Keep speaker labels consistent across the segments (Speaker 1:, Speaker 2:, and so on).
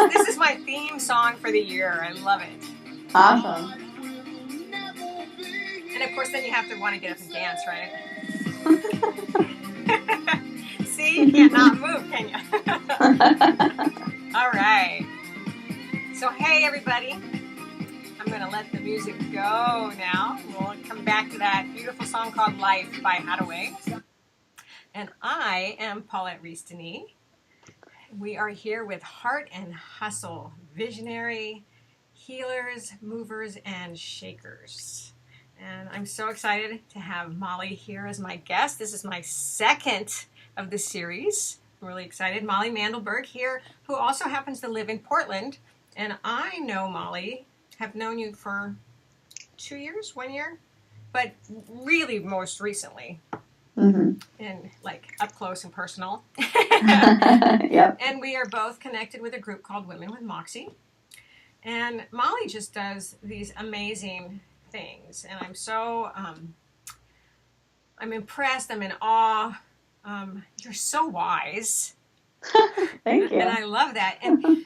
Speaker 1: This is my theme song for the year. I love it.
Speaker 2: Awesome.
Speaker 1: And of course, then you have to want to get up and dance, right? See, you can't not move, can you? All right. So, hey, everybody. I'm going to let the music go now. We'll come back to that beautiful song called Life by Hathaway. And I am Paulette Rees-Denis. We are here with Heart and Hustle, visionary healers, movers, and shakers. And I'm so excited to have Molly here as my guest. This is my second of the series. I'm really excited. Molly Mandelberg here, who also happens to live in Portland. And I know Molly, have known you for 2 years, 1 year, but really most recently. Mm-hmm. And like up close and personal.
Speaker 2: Yep.
Speaker 1: And we are both connected with a group called Women with Moxie. And Molly just does these amazing things. And I'm so, I'm impressed. I'm in awe. You're so wise.
Speaker 2: Thank you.
Speaker 1: And I love that. And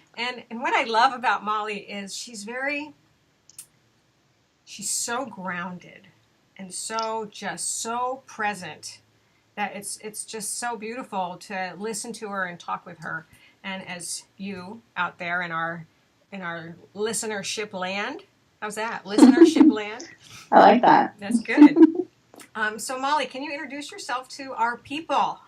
Speaker 1: what I love about Molly is she's so grounded and so present that it's just so beautiful to listen to her and talk with her. And as you out there in our listenership land, how's that? Listenership land?
Speaker 2: I like that.
Speaker 1: That's good. So Molly, can you introduce yourself to our people?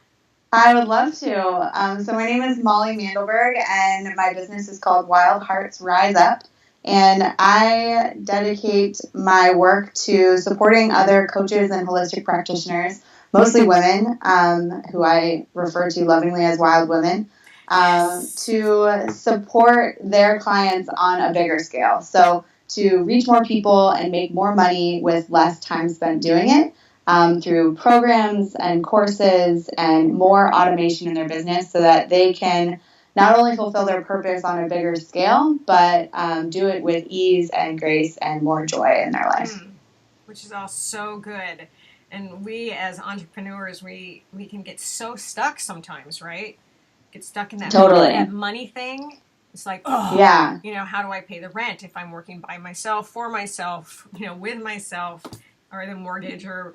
Speaker 2: I would love to. So my name is Molly Mandelberg, and my business is called Wild Hearts Rise Up. And I dedicate my work to supporting other coaches and holistic practitioners, mostly women, who I refer to lovingly as wild women, to support their clients on a bigger scale. So to reach more people and make more money with less time spent doing it. Through programs and courses and more automation in their business so that they can not only fulfill their purpose on a bigger scale, but do it with ease and grace and more joy in their life.
Speaker 1: Which is all so good. And we as entrepreneurs, we can get so stuck sometimes, right? Get stuck in that, that money thing. It's like, oh, yeah. How do I pay the rent if I'm working by myself, for myself, with myself, or the mortgage, or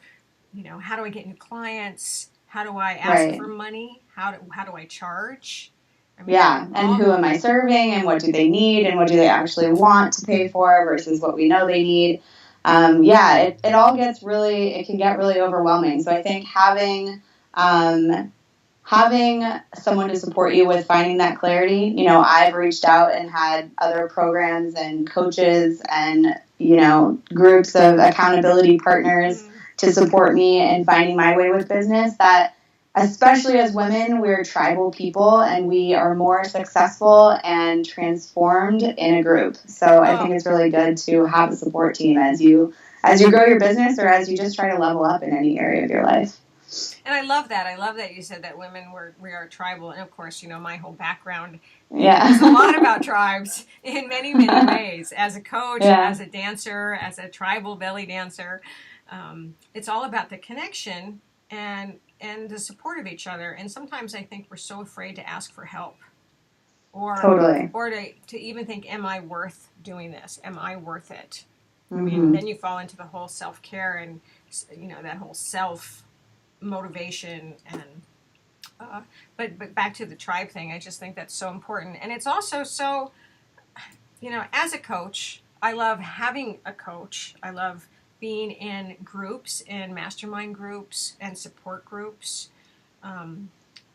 Speaker 1: how do I get new clients? How do I ask for money? How do I charge?
Speaker 2: And who am I serving, and what do they need, and what do they actually want to pay for versus what we know they need? It all gets it can get really overwhelming. So I think having someone to support you with finding that clarity, I've reached out and had other programs and coaches and, groups of accountability partners to support me in finding my way with business, that especially as women, we're tribal people and we are more successful and transformed in a group. So I think it's really good to have a support team as you grow your business or as you just try to level up in any area of your life.
Speaker 1: And I love that. I love that you said that women we are tribal. And of course, my whole background is a lot about tribes in many, many ways. As a coach, as a dancer, as a tribal belly dancer. It's all about the connection and the support of each other. And sometimes I think we're so afraid to ask for help, or to even think, am I worth doing this? Am I worth it? Mm-hmm. I mean, then you fall into the whole self-care and that whole self motivation and but back to the tribe thing. I just think that's so important. And it's also so, as a coach, I love having a coach. I love being in groups, in mastermind groups and support groups.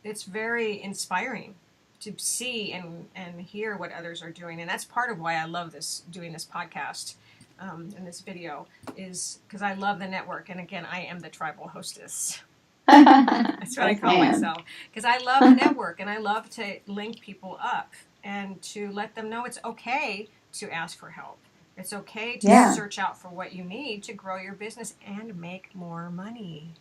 Speaker 1: It's very inspiring to see and hear what others are doing. And that's part of why I love doing this podcast and this video, is because I love the network. And again, I am the tribal hostess. That's what I call myself. Because I love the network and I love to link people up and to let them know it's okay to ask for help. It's okay to search out for what you need to grow your business and make more money.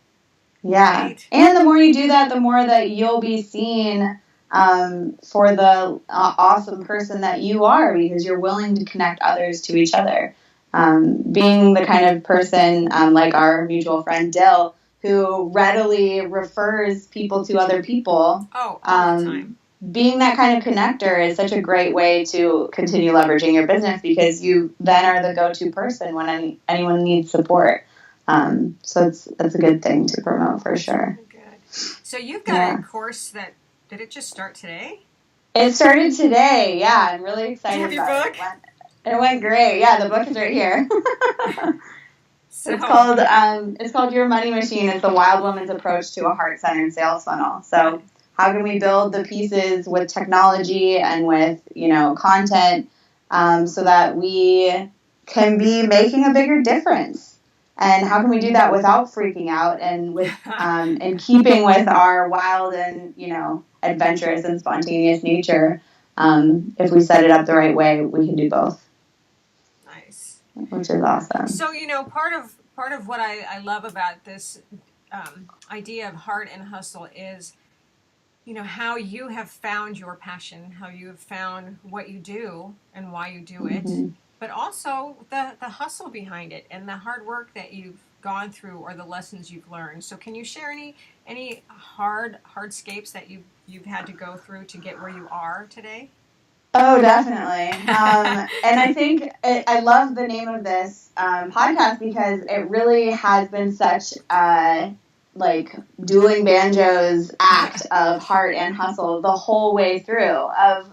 Speaker 2: Yeah. Right? And the more you do that, the more that you'll be seen for the awesome person that you are, because you're willing to connect others to each other. being the kind of person like our mutual friend Dill, who readily refers people to other people.
Speaker 1: Oh, all the time.
Speaker 2: Being that kind of connector is such a great way to continue leveraging your business, because you then are the go-to person when anyone needs support. So that's a good thing to promote for sure.
Speaker 1: Good. So you've got a course that, did it just start today?
Speaker 2: It started today. Yeah, I'm really excited
Speaker 1: about
Speaker 2: it. It went great. Yeah, the book is right here. So it's called Your Money Machine. It's the Wild Woman's Approach to a Heart-Centered Sales Funnel. So how can we build the pieces with technology and with, content so that we can be making a bigger difference? And how can we do that without freaking out and with in keeping with our wild and, adventurous and spontaneous nature? If we set it up the right way, we can do both.
Speaker 1: Nice.
Speaker 2: Which is awesome.
Speaker 1: So, part of what I love about this idea of heart and hustle is, how you have found your passion, how you have found what you do and why you do it, but also the hustle behind it and the hard work that you've gone through or the lessons you've learned. So can you share any hardscapes that you've had to go through to get where you are today?
Speaker 2: Oh, definitely. And I think I love the name of this podcast because it really has been such a dueling banjos act of heart and hustle the whole way through, of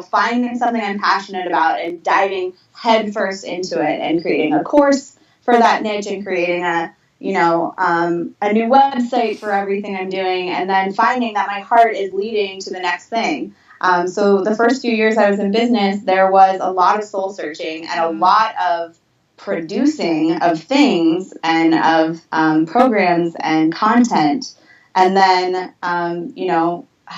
Speaker 2: finding something I'm passionate about and diving headfirst into it and creating a course for that niche and creating a new website for everything I'm doing, and then finding that my heart is leading to the next thing. So the first few years I was in business, there was a lot of soul searching and a lot of producing of things and of programs and content. And then,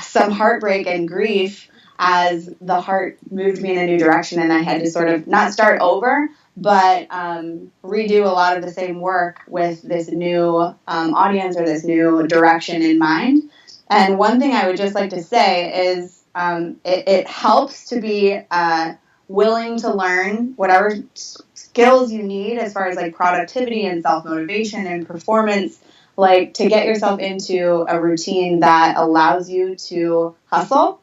Speaker 2: some heartbreak and grief as the heart moved me in a new direction, and I had to sort of not start over, but redo a lot of the same work with this new audience or this new direction in mind. And one thing I would just like to say is it helps to be willing to learn whatever skills you need as far as productivity and self-motivation and performance, to get yourself into a routine that allows you to hustle,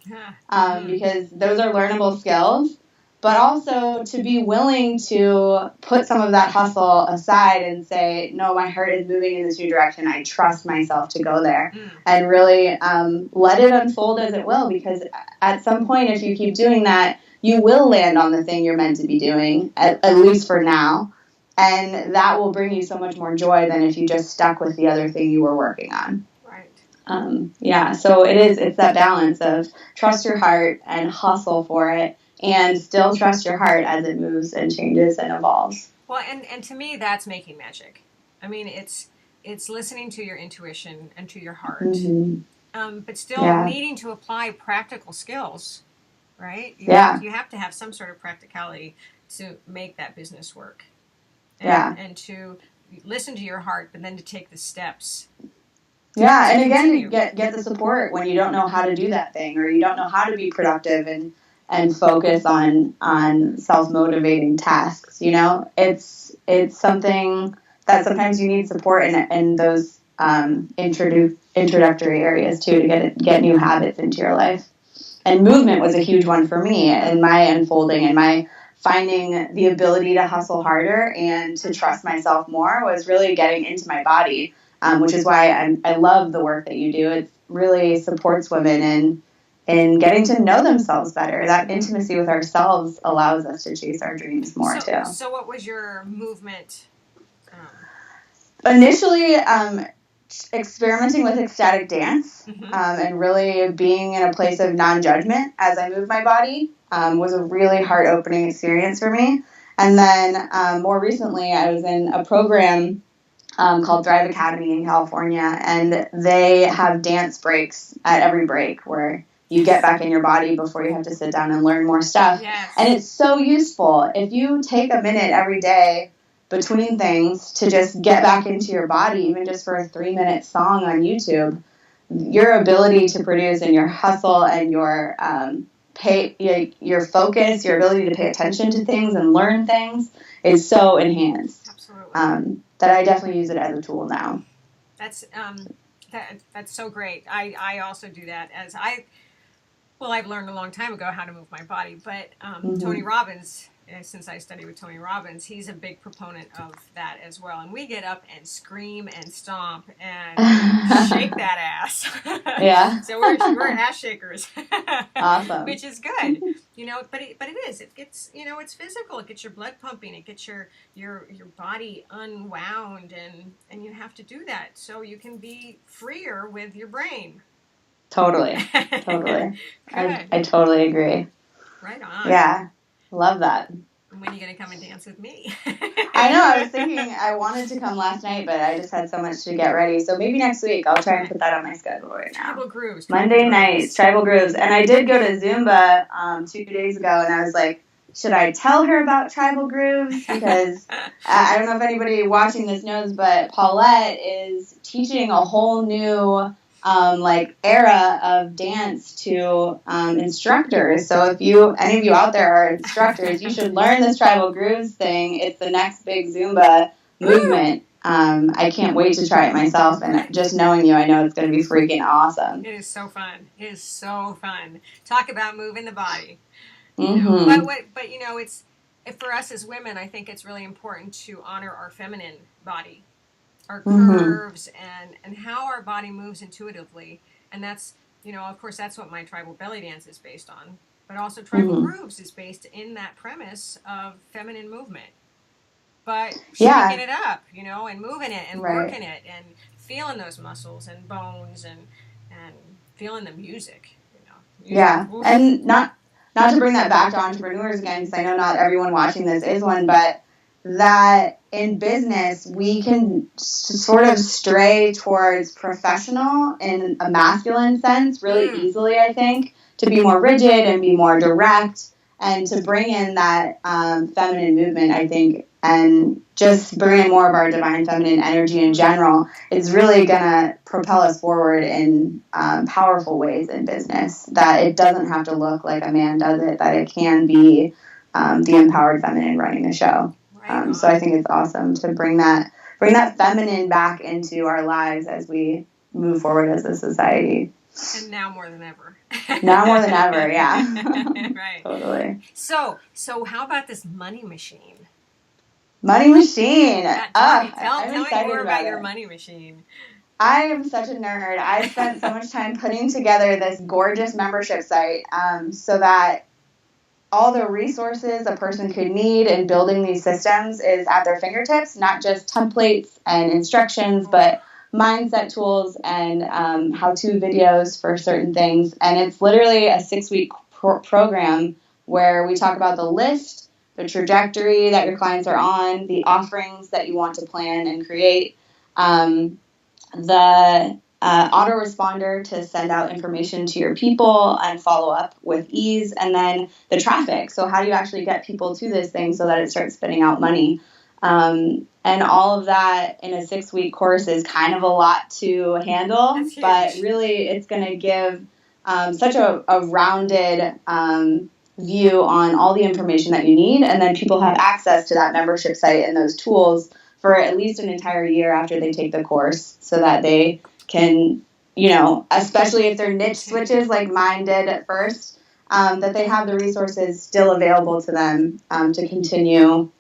Speaker 2: because those are learnable skills, but also to be willing to put some of that hustle aside and say, no, my heart is moving in this new direction. I trust myself to go there, and really let it unfold as it will, because at some point, if you keep doing that, you will land on the thing you're meant to be doing, at least for now. And that will bring you so much more joy than if you just stuck with the other thing you were working on.
Speaker 1: Right.
Speaker 2: So it's that balance of trust your heart and hustle for it, and still trust your heart as it moves and changes and evolves.
Speaker 1: Well, and to me, that's making magic. I mean, it's listening to your intuition and to your heart, but still needing to apply practical skills, right? You have to have some sort of practicality to make that business work. And to listen to your heart, but then to take the steps.
Speaker 2: Yeah, and again, get the support when you don't know how to do that thing, or you don't know how to be productive and focus on self-motivating tasks. It's something that sometimes you need support in those introductory areas too, to get new habits into your life. And movement was a huge one for me in my unfolding and my finding the ability to hustle harder and to trust myself more, was really getting into my body, which is why I love the work that you do. It really supports women in getting to know themselves better. That intimacy with ourselves allows us to chase our dreams more too.
Speaker 1: So what was your movement?
Speaker 2: Initially, experimenting with ecstatic dance, and really being in a place of non-judgment as I moved my body was a really heart-opening experience for me. And then more recently, I was in a program called Thrive Academy in California, and they have dance breaks at every break where you get back in your body before you have to sit down and learn more stuff.
Speaker 1: Yes.
Speaker 2: And it's so useful. If you take a minute every day between things to just get back into your body, even just for a 3-minute song on YouTube, your ability to produce and your hustle and your your focus, your ability to pay attention to things and learn things is so enhanced.
Speaker 1: Absolutely.
Speaker 2: That I definitely use it as a tool now.
Speaker 1: That's so great. I also do that I've learned a long time ago how to move my body, but Tony Robbins, since I study with Tony Robbins, he's a big proponent of that as well. And we get up and scream and stomp and shake that ass.
Speaker 2: Yeah.
Speaker 1: So we're ass shakers.
Speaker 2: Awesome.
Speaker 1: Which is good, but it is. It gets, it's physical. It gets your blood pumping. It gets your body unwound, and you have to do that so you can be freer with your brain.
Speaker 2: Totally. I totally agree.
Speaker 1: Right on.
Speaker 2: Yeah. Love that.
Speaker 1: When are you going to come and dance with me?
Speaker 2: I know. I was thinking I wanted to come last night, but I just had so much to get ready. So maybe next week I'll try and put that on my schedule right now.
Speaker 1: Tribal Grooves.
Speaker 2: Monday nights, Tribal Grooves. And I did go to Zumba 2 days ago, and I was like, should I tell her about Tribal Grooves? Because I don't know if anybody watching this knows, but Paulette is teaching a whole new era of dance to instructors. So if any of you out there are instructors, you should learn this Tribal Grooves thing. It's the next big Zumba movement. I can't wait to try it myself, and just knowing you, I know it's going to be freaking awesome.
Speaker 1: It is so fun. It is so fun. Talk about moving the body.
Speaker 2: Mm-hmm.
Speaker 1: But it's for us as women, I think it's really important to honor our feminine body, our curves, and how our body moves intuitively. And that's, of course, that's what my tribal belly dance is based on. But also Tribal Grooves is based in that premise of feminine movement. But shaking it up, and moving it and working it and feeling those muscles and bones and feeling the music,
Speaker 2: Yeah,
Speaker 1: Oof.
Speaker 2: And not to bring that back to entrepreneurs again, because I know not everyone watching this is one, but that in business, we can sort of stray towards professional in a masculine sense really easily, I think, to be more rigid and be more direct, and to bring in that feminine movement, I think, and just bring in more of our divine feminine energy in general is really going to propel us forward in powerful ways in business, that it doesn't have to look like a man does it, that it can be the empowered feminine running the show. So I think it's awesome to bring that feminine back into our lives as we move forward as a society.
Speaker 1: And now more than ever.
Speaker 2: Now more than ever, yeah.
Speaker 1: Right.
Speaker 2: Totally.
Speaker 1: So how about this money machine?
Speaker 2: Money machine.
Speaker 1: Tell me more about your money machine.
Speaker 2: I am such a nerd. I spent so much time putting together this gorgeous membership site so that all the resources a person could need in building these systems is at their fingertips, not just templates and instructions, but mindset tools and how-to videos for certain things. And it's literally a 6-week program where we talk about the list, the trajectory that your clients are on, the offerings that you want to plan and create, the autoresponder to send out information to your people and follow up with ease, and then the traffic. So how do you actually get people to this thing so that it starts spitting out money? And all of that in a 6-week course is kind of a lot to handle, but really it's going to give such a rounded view on all the information that you need, and then people have access to that membership site and those tools for at least an entire year after they take the course, so that they can, especially if they're niche switches like mine did at first, that they have the resources still available to them to continue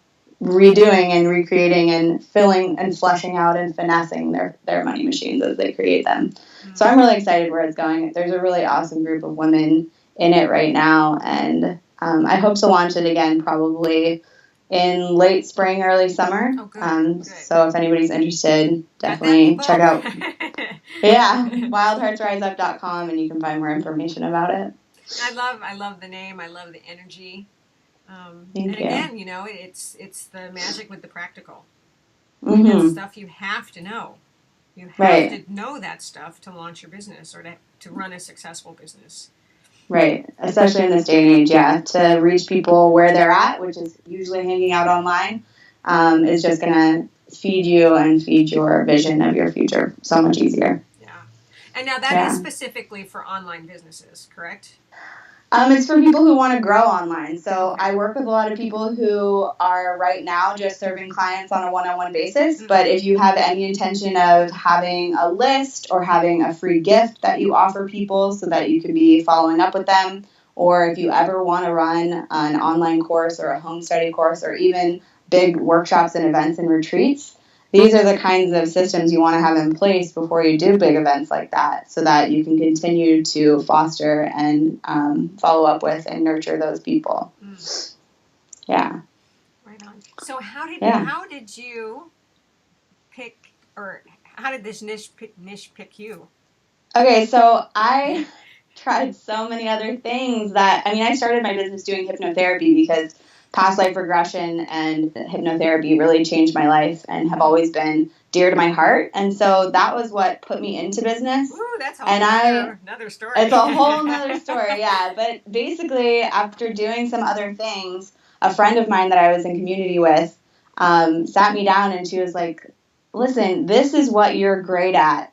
Speaker 2: redoing and recreating and filling and fleshing out and finessing their money machines as they create them. So I'm really excited where it's going. There's a really awesome group of women in it right now, and I hope to launch it again probably in late spring, early summer.
Speaker 1: Oh, good.
Speaker 2: So if anybody's interested, definitely check out wildheartsriseup.com, and you can find more information about it.
Speaker 1: I love the name. I love the energy.
Speaker 2: Thank you.
Speaker 1: Again, it's the magic with the practical. It's stuff you have to know. You have to know that stuff to launch your business or to run a successful business.
Speaker 2: Right, especially in this day and age, to reach people where they're at, which is usually hanging out online, is just going to feed you and feed your vision of your future so much easier.
Speaker 1: Yeah. And now that is specifically for online businesses, correct?
Speaker 2: It's for people who want to grow online. So I work with a lot of people who are right now just serving clients on a one-on-one basis. But if you have any intention of having a list or having a free gift that you offer people so that you can be following up with them, or if you ever want to run an online course or a home study course or even big workshops and events and retreats, these are the kinds of systems you want to have in place before you do big events like that so that you can continue to foster and follow up with and nurture those people. Yeah.
Speaker 1: Right on. So how did you pick, or how did this niche pick you?
Speaker 2: Okay, so I tried so many other things I started my business doing hypnotherapy because past life regression and hypnotherapy really changed my life and have always been dear to my heart. And so that was what put me into business.
Speaker 1: Ooh, that's another story.
Speaker 2: It's a whole nother story, yeah. But basically, after doing some other things, a friend of mine that I was in community with sat me down and she was like, listen, this is what you're great at.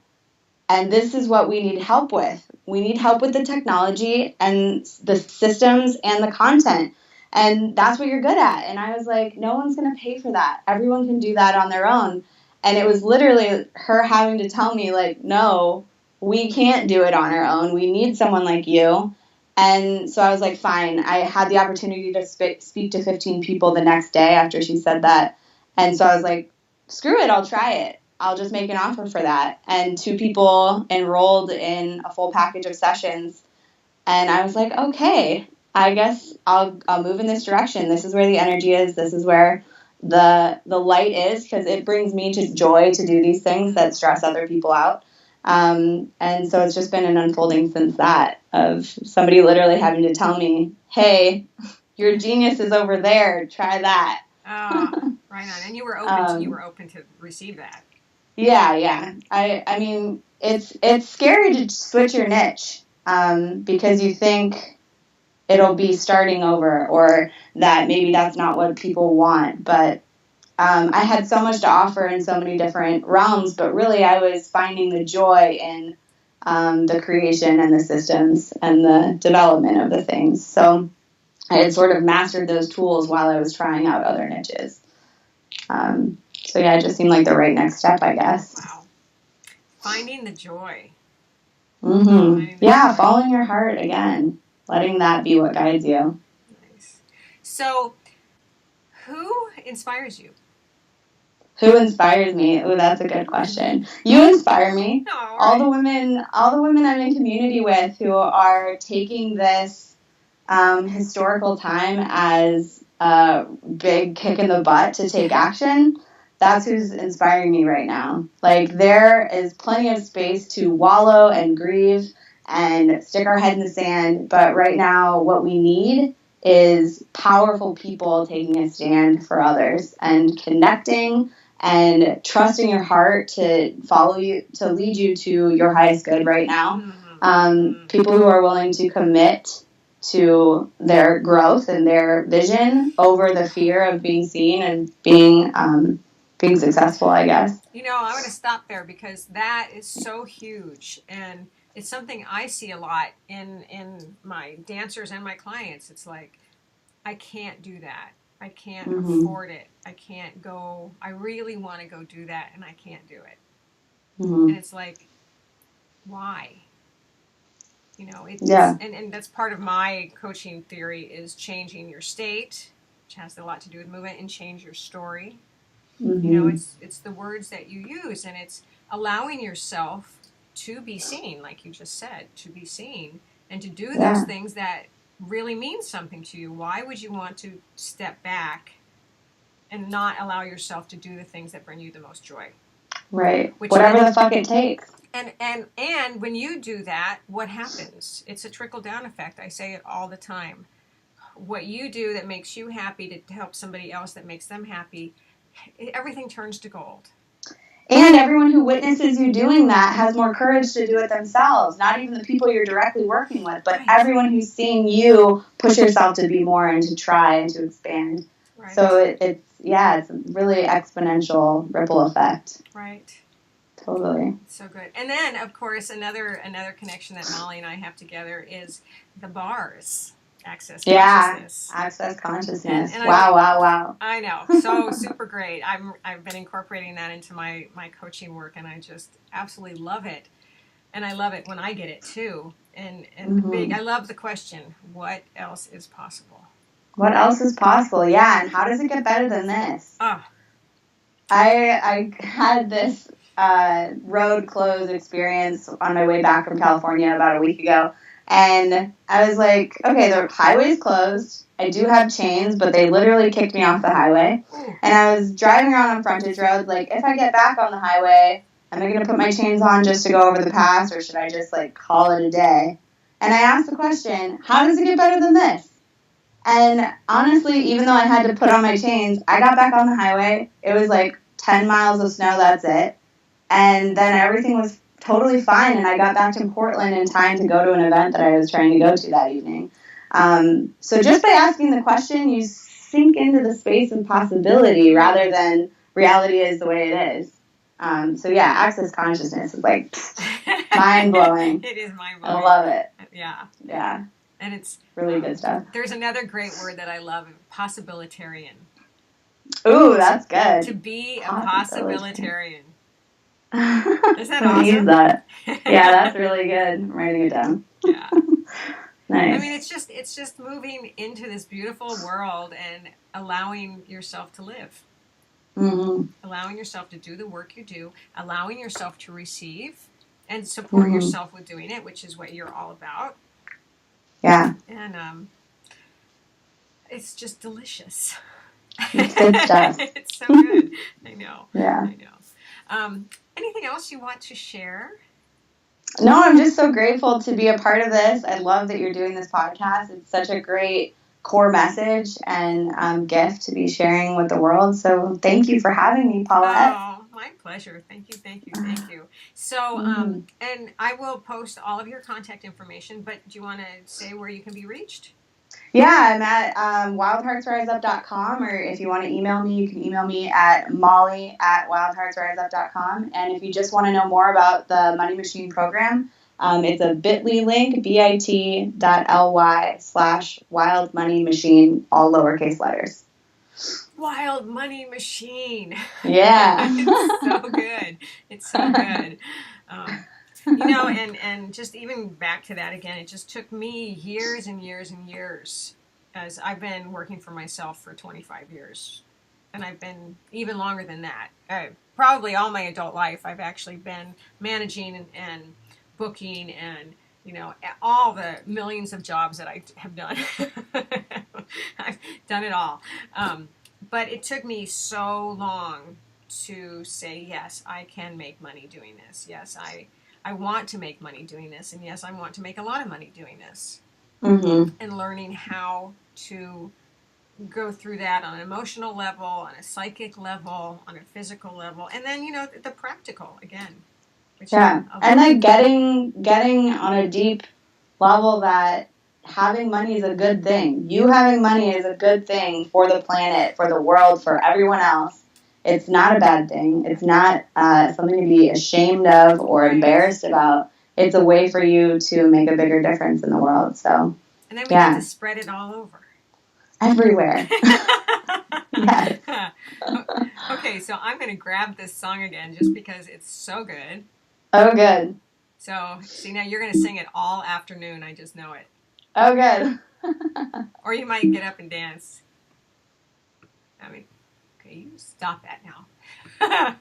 Speaker 2: And this is what we need help with. We need help with the technology and the systems and the content. And that's what you're good at. And I was like, no one's going to pay for that. Everyone can do that on their own. And it was literally her having to tell me, like, no, we can't do it on our own. We need someone like you. And so I was like, fine. I had the opportunity to speak to 15 people the next day after she said that. And so I was like, screw it, I'll try it. I'll just make an offer for that. And 2 people enrolled in a full package of sessions. And I was like, okay, I guess I'll move in this direction. This is where the energy is. This is where the light is, because it brings me to joy to do these things that stress other people out. And so it's just been an unfolding since that, of somebody literally having to tell me, hey, your genius is over there. Try that.
Speaker 1: Oh, right on. And you were open to receive that.
Speaker 2: Yeah. I mean, it's scary to switch your niche because you think it'll be starting over or that maybe that's not what people want. But I had so much to offer in so many different realms, but really I was finding the joy in the creation and the systems and the development of the things. So I had sort of mastered those tools while I was trying out other niches. So yeah, it just seemed like the right next step, I guess.
Speaker 1: Wow. Finding the joy.
Speaker 2: Yeah, following your heart again. Letting that be what guides you.
Speaker 1: Nice. So, who inspires you?
Speaker 2: Who inspires me? Oh, that's a good question. You inspire me.
Speaker 1: Oh,
Speaker 2: all the women I'm in community with who are taking this historical time as a big kick in the butt to take action. That's who's inspiring me right now. Like, there is plenty of space to wallow and grieve and stick our head in the sand. But right now, what we need is powerful people taking a stand for others and connecting and trusting your heart to follow you, to lead you to your highest good right now. People who are willing to commit to their growth and their vision over the fear of being seen and being successful, I guess.
Speaker 1: You know, I'm going to stop there because that is so huge, and it's something I see a lot in my dancers and my clients. It's like, I can't do that. I can't afford it. I can't go. I really want to go do that, and I can't do it. And it's like, why? You know, and that's part of my coaching theory is changing your state, which has a lot to do with movement, and change your story. You know, it's the words that you use, and it's allowing yourself to be seen, like you just said, to be seen, and to do those things that really mean something to you. Why would you want to step back and not allow yourself to do the things that bring you the most joy?
Speaker 2: Right. Whatever the fuck it takes.
Speaker 1: And when you do that, what happens? It's a trickle-down effect. I say it all the time. What you do that makes you happy to help somebody else that makes them happy, everything turns to gold.
Speaker 2: And everyone who witnesses you doing that has more courage to do it themselves. Not even the people you're directly working with, but everyone who's seeing you push yourself to be more and to try and to expand. Right. So it's a really exponential ripple effect.
Speaker 1: Right.
Speaker 2: Totally.
Speaker 1: So good. And then, of course, another connection that Molly and I have together is the bars. Access consciousness.
Speaker 2: Yeah, access consciousness.
Speaker 1: And
Speaker 2: wow.
Speaker 1: I know. So super great. I've been incorporating that into my coaching work, and I just absolutely love it. And I love it when I get it too. And I love the question, what else is possible?
Speaker 2: What else is possible? Yeah, and how does it get better than this?
Speaker 1: Oh.
Speaker 2: I had this road closed experience on my way back from California about a week ago. And I was like, okay, the highway's closed. I do have chains, but they literally kicked me off the highway. And I was driving around on frontage roads, like, if I get back on the highway, am I going to put my chains on just to go over the pass, or should I just, like, call it a day? And I asked the question, how does it get better than this? And honestly, even though I had to put on my chains, I got back on the highway. It was like 10 miles of snow, that's it. And then everything was totally fine, and I got back to Portland in time to go to an event that I was trying to go to that evening. So just by asking the question, you sink into the space of possibility rather than reality is the way it is. So yeah, access consciousness is like mind-blowing.
Speaker 1: It is mind-blowing.
Speaker 2: I love it.
Speaker 1: Yeah. And it's
Speaker 2: really good stuff.
Speaker 1: There's another great word that I love, possibilitarian.
Speaker 2: Ooh, that's good.
Speaker 1: To be a possibilitarian. Is that awesome?
Speaker 2: Use that. Yeah, that's really good. I'm writing it down.
Speaker 1: Yeah.
Speaker 2: Nice.
Speaker 1: I mean, it's just moving into this beautiful world and allowing yourself to live.
Speaker 2: Mm-hmm.
Speaker 1: Allowing yourself to do the work you do, allowing yourself to receive and support yourself with doing it, which is what you're all about.
Speaker 2: Yeah.
Speaker 1: And it's just delicious.
Speaker 2: It's good stuff.
Speaker 1: It's so good. I know.
Speaker 2: Yeah.
Speaker 1: I know. Anything else you want to share?
Speaker 2: No, I'm just so grateful to be a part of this. I love that you're doing this podcast. It's such a great core message and gift to be sharing with the world. So thank you for having me, Paulette.
Speaker 1: Oh, my pleasure. Thank you. So, and I will post all of your contact information, but do you want to say where you can be reached?
Speaker 2: Yeah, I'm at wildheartsriseup.com, or if you want to email me, you can email me at molly@wildheartsriseup.com. And if you just want to know more about the Money Machine program, it's a bit.ly link, bit.ly/Wild Money Machine, all lowercase letters.
Speaker 1: Wild Money Machine.
Speaker 2: Yeah.
Speaker 1: It's so good. And just even back to that again, it just took me years and years and years, as I've been working for myself for 25 years. And I've been even longer than that. Probably all my adult life, I've actually been managing and booking and, all the millions of jobs that I have done. I've done it all. But it took me so long to say, yes, I can make money doing this. Yes, I want to make money doing this, and yes, I want to make a lot of money doing this.
Speaker 2: Mm-hmm.
Speaker 1: And learning how to go through that on an emotional level, on a psychic level, on a physical level, and then, the practical again.
Speaker 2: Yeah, and like getting on a deep level that having money is a good thing. You having money is a good thing for the planet, for the world, for everyone else. It's not a bad thing. It's not something to be ashamed of or embarrassed about. It's a way for you to make a bigger difference in the world. So,
Speaker 1: and then we get to spread it all over.
Speaker 2: Everywhere. Yes.
Speaker 1: Okay, so I'm going to grab this song again just because it's so good.
Speaker 2: Oh, good.
Speaker 1: So, see, now you're going to sing it all afternoon. I just know it.
Speaker 2: Oh, good.
Speaker 1: Or you might get up and dance. Okay, you stop that now. I'm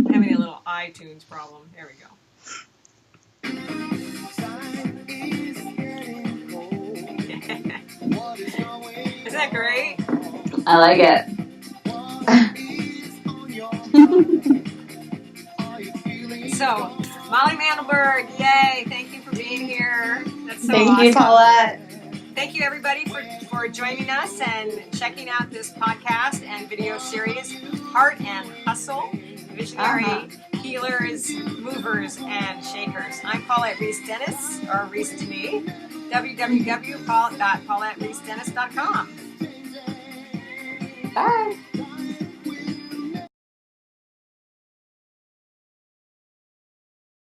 Speaker 1: having a little iTunes problem. There we go. Isn't that great?
Speaker 2: I like it.
Speaker 1: So, Molly Mandelberg, yay! Thank you for being here. That's so
Speaker 2: Thank
Speaker 1: awesome.
Speaker 2: you, Paulette.
Speaker 1: Thank you, everybody, for joining us and checking out this podcast and video series, Heart and Hustle, Visionary Healers, Movers, and Shakers. I'm Paulette Rees-Denis, or Rees-Denis, www.paulettereesdenis.com.
Speaker 2: Bye.